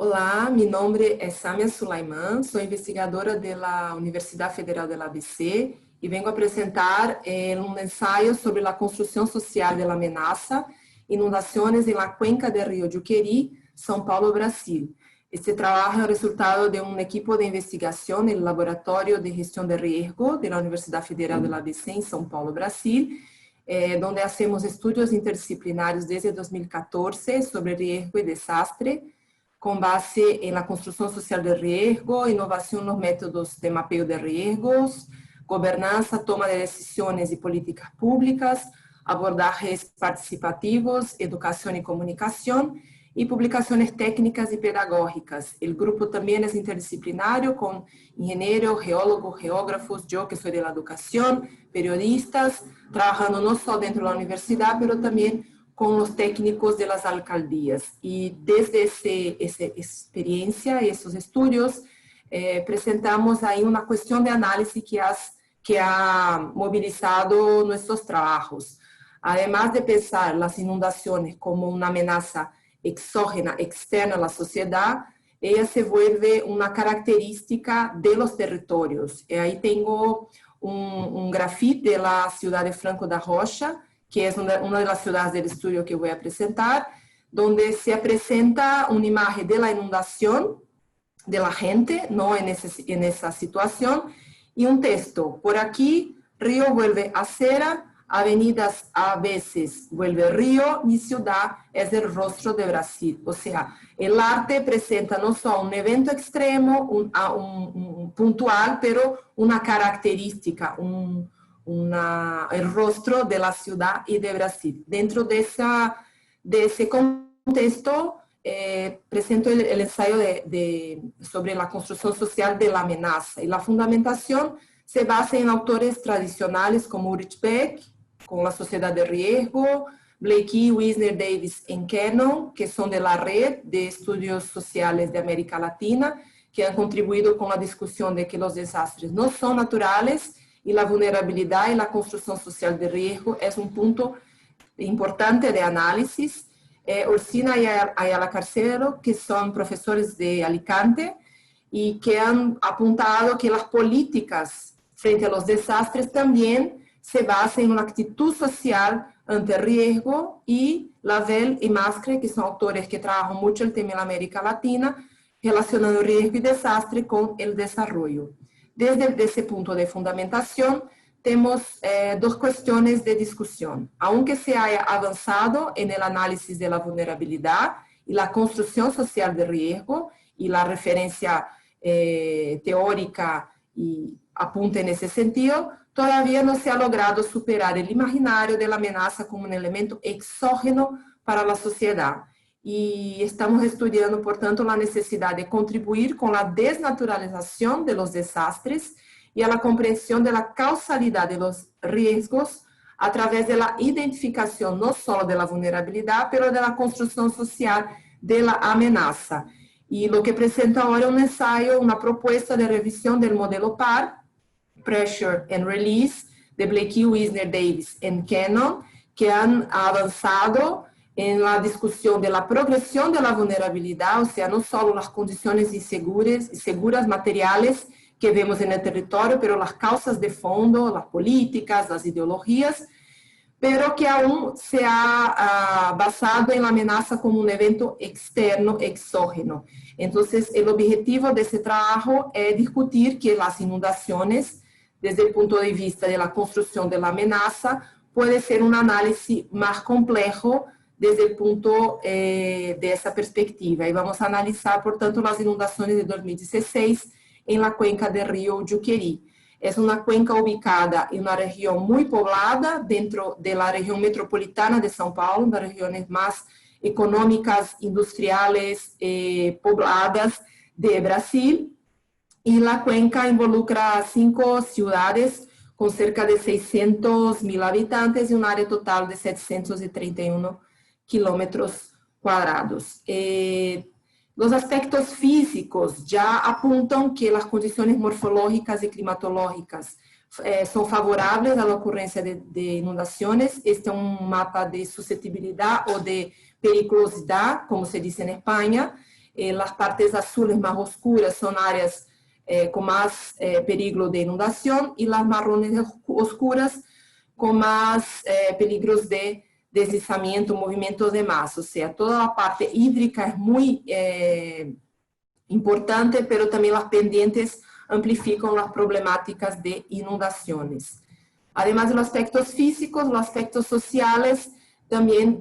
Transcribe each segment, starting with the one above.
Olá, meu nome é Samia Sulaiman, sou investigadora da Universidade Federal del ABC e vengo apresentar um ensaio sobre a construção social da ameaça, inundações na cuenca do Rio Juqueri, São Paulo, Brasil. Este trabalho é resultado de equipo de investigação no Laboratório de Gestão de Riesgo da Universidade Federal del ABC em São Paulo, Brasil, onde hacemos estudos interdisciplinares desde 2014 sobre riesgo e desastre, com base na construção social de riesgo, inovação nos métodos de mapeio de riesgos, governança, toma de decisões e políticas públicas, abordagens participativos, educação e comunicação, e publicações técnicas e pedagógicas. O grupo também é interdisciplinário, com engenheiros, geólogos, geógrafos, eu que sou da educação, periodistas, trabalhando não só dentro da universidade, mas também com os técnicos das alcaldías. E desde essa experiência, esses estudos, apresentamos aí uma questão de análise que ha mobilizado nossos trabalhos. Además de pensar as inundações como uma ameaça exógena, externa à sociedade, ela se vuelve uma característica de los territórios. E aí tenho grafite da cidade de Franco da Rocha, que é uma das cidades do estudo que vou apresentar, onde se apresenta uma imagem da inundação, da gente, não nessa situação, e texto. Por aqui, rio vuelve acera, avenidas a veces vuelve río, mi ciudad es el rostro de Brasil. O sea, el arte presenta no solo un evento extremo, un puntual, pero una característica, el rostro de la ciudad y de Brasil. Dentro de ese contexto, presento el ensayo sobre la construcción social de la amenaza. Y la fundamentación se basa en autores tradicionales como Ulrich Beck, con la Sociedad de Riesgo, Blakey, Wisner, Davis y Cannon, que son de la Red de Estudios Sociales de América Latina, que han contribuido con la discusión de que los desastres no son naturales y la vulnerabilidad y la construcción social de riesgo es un punto importante de análisis. Orsina y Ayala Carcero, que son profesores de Alicante y que han apuntado que las políticas frente a los desastres también se basan en una actitud social ante el riesgo, y Lavelle y Mascre, que son autores que trabajan mucho el tema en América Latina, relacionando riesgo y desastre con el desarrollo. Desde ese punto de fundamentación, tenemos dos cuestiones de discusión. Aunque se haya avanzado en el análisis de la vulnerabilidad y la construcción social de riesgo, y la referencia teórica y apunta en ese sentido, todavía no se ha logrado superar el imaginario de la amenaza como un elemento exógeno para la sociedad. Y estamos estudiando, por tanto, la necesidad de contribuir con la desnaturalización de los desastres y a la comprensión de la causalidad de los riesgos a través de la identificación no solo de la vulnerabilidad, pero de la construcción social de la amenaza. Y lo que presento ahora es un ensayo, una propuesta de revisión del modelo PAR, Pressure and Release, de Blakey, Wisner, Davis y Cannon, que han avanzado en la discusión de la progresión de la vulnerabilidad, o sea, no solo las condiciones seguras materiales que vemos en el territorio, pero las causas de fondo, las políticas, las ideologías, pero que aún se ha basado en la amenaza como un evento externo, exógeno. Entonces, el objetivo de ese trabajo es discutir que las inundaciones, desde el punto de vista de la construcción de la amenaza, puede ser un análisis más complejo desde el punto de esa perspectiva. Y vamos a analizar, por tanto, las inundaciones de 2016 en la cuenca del río Juqueri. Es una cuenca ubicada en una región muy poblada dentro de la región metropolitana de São Paulo, una de las regiones más económicas, industriales, pobladas de Brasil. Y la cuenca involucra 5 ciudades con cerca de 600.000 habitantes y un área total de 731 kilómetros cuadrados. Los aspectos físicos ya apuntan que las condiciones morfológicas y climatológicas son favorables a la ocurrencia de inundaciones. Este es un mapa de susceptibilidad o de periculosidad, como se dice en España. las partes azules más oscuras son áreas con más peligro de inundación y las marrones oscuras con más peligros de deslizamiento, movimientos de masa. O sea, toda la parte hídrica es muy importante, pero también las pendientes amplifican las problemáticas de inundaciones. Además de los aspectos físicos, los aspectos sociales también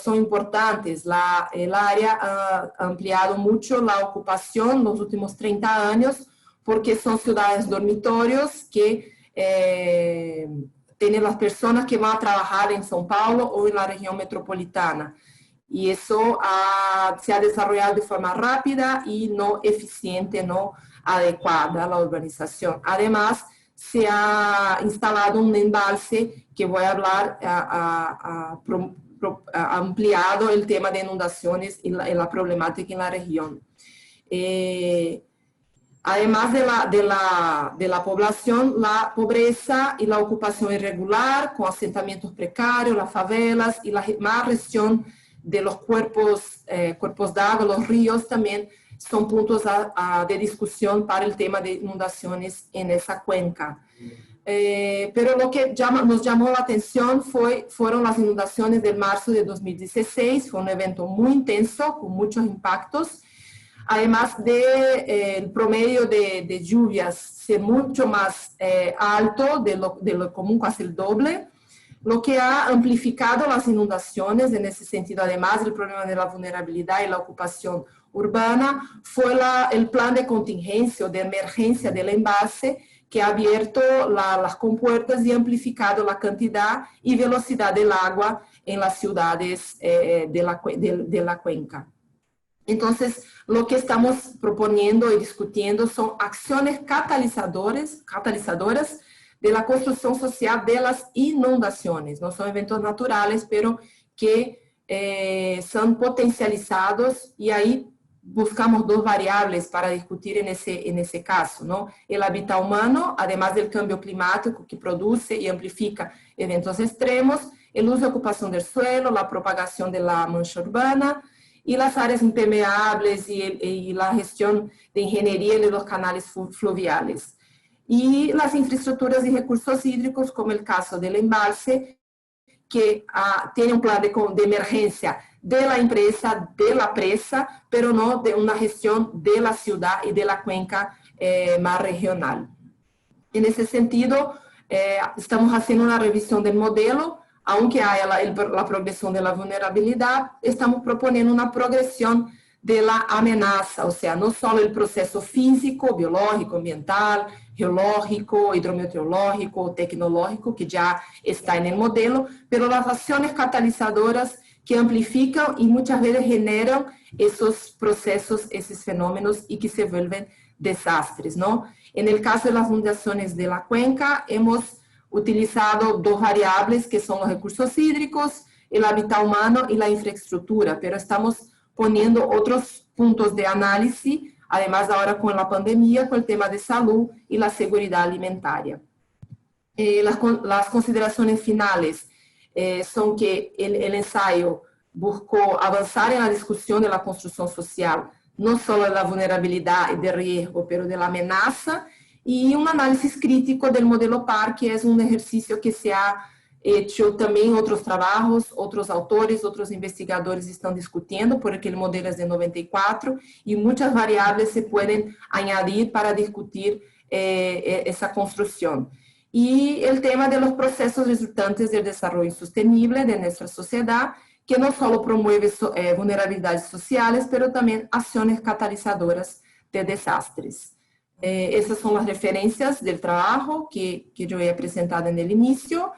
son importantes. El área ha ampliado mucho la ocupación en los últimos 30 años porque son ciudades dormitorios que tienen las personas que van a trabajar en São Paulo o en la región metropolitana. Y eso se ha desarrollado de forma rápida y no eficiente, no adecuada a la urbanización. Además, se ha instalado un embalse que voy a hablar, ha ampliado el tema de inundaciones y la problemática en la región. Además de la población, la pobreza y la ocupación irregular, con asentamientos precarios, las favelas y la más gestión de los cuerpos de agua, los ríos, también son puntos de discusión para el tema de inundaciones en esa cuenca. Pero lo que nos llamó la atención fueron las inundaciones de marzo de 2016, fue un evento muy intenso, con muchos impactos, además del promedio de lluvias ser mucho más alto de lo común, casi el doble, lo que ha amplificado las inundaciones. En ese sentido, además del problema de la vulnerabilidad y la ocupación urbana, fue el plan de contingencia o de emergencia del embalse que ha abierto las compuertas y amplificado la cantidad y velocidad del agua en las ciudades de la cuenca. Entonces, lo que estamos proponiendo y discutiendo son acciones catalizadoras de la construcción social de las inundaciones. No son eventos naturales, pero que son potencializados, y ahí buscamos dos variables para discutir en ese caso, ¿no? El hábitat humano, además del cambio climático que produce y amplifica eventos extremos, el uso y ocupación del suelo, la propagación de la mancha urbana y las áreas impermeables y la gestión de ingeniería de los canales fluviales. Y las infraestructuras y recursos hídricos, como el caso del embalse, que tiene un plan de emergencia de la empresa, de la presa, pero no de una gestión de la ciudad y de la cuenca más regional. En ese sentido, estamos haciendo una revisión del modelo. Aunque haya la progresión de la vulnerabilidad, estamos proponiendo una progresión de la amenaza, o sea, no solo el proceso físico, biológico, ambiental, geológico, hidrometeorológico, tecnológico, que ya está en el modelo, pero las acciones catalizadoras que amplifican y muchas veces generan esos procesos, esos fenómenos y que se vuelven desastres, ¿no? En el caso de las inundaciones de la cuenca, hemos utilizado dos variables que son los recursos hídricos, el hábitat humano y la infraestructura, pero estamos poniendo otros puntos de análisis, además ahora con la pandemia, con el tema de salud y la seguridad alimentaria. Las consideraciones finales son que el ensayo buscó avanzar en la discusión de la construcción social, no solo de la vulnerabilidad y de riesgo, pero de la amenaza, y un análisis crítico del modelo PAR, que es un ejercicio que se ha hecho también en otros trabajos, otros autores, otros investigadores están discutiendo, porque el modelo es de 94 y muchas variables se pueden añadir para discutir esa construcción. Y el tema de los procesos resultantes del desarrollo sostenible de nuestra sociedad, que no solo promueve vulnerabilidades sociales, pero también acciones catalizadoras de desastres. Esas son las referencias del trabajo que yo he presentado en el inicio,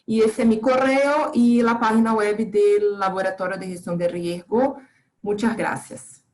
y ese es mi correo y la página web del Laboratorio de Gestión de Riesgo. Muchas gracias.